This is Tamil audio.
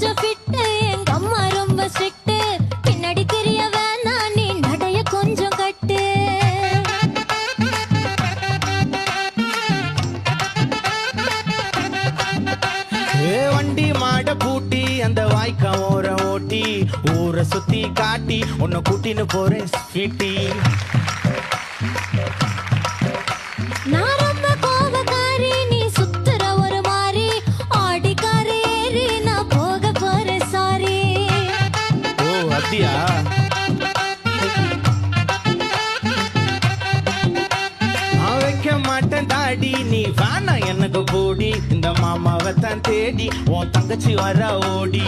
கொஞ்சம் ஃபிட்டு எங்க அம்மா ரொம்ப ஸ்ட்ரிக்ட் பின்னாடி தெரிய வேணா நீ நடைய கொஞ்சம் கட்டு வண்டி மாட பூட்டி அந்த வாய்க்கா ஓர ஓட்டி ஊரை சுத்தி காட்டி உன்னை கூட்டின்னு போறேன் ஸ்வீட்டி நான் ரொம்ப கோபக்காரி நீ சுத்துற ஒரு மாதிரி ஆடிக்கார ஏறி நான் போக போறேன் சாரி ஓ அப்படியா நான் வைக்க மாட்டேன் தாடி நீ வேணா எனக்கு போடி இந்த மாமாவை தான் தேடி உன் தங்கச்சி வர ஓடி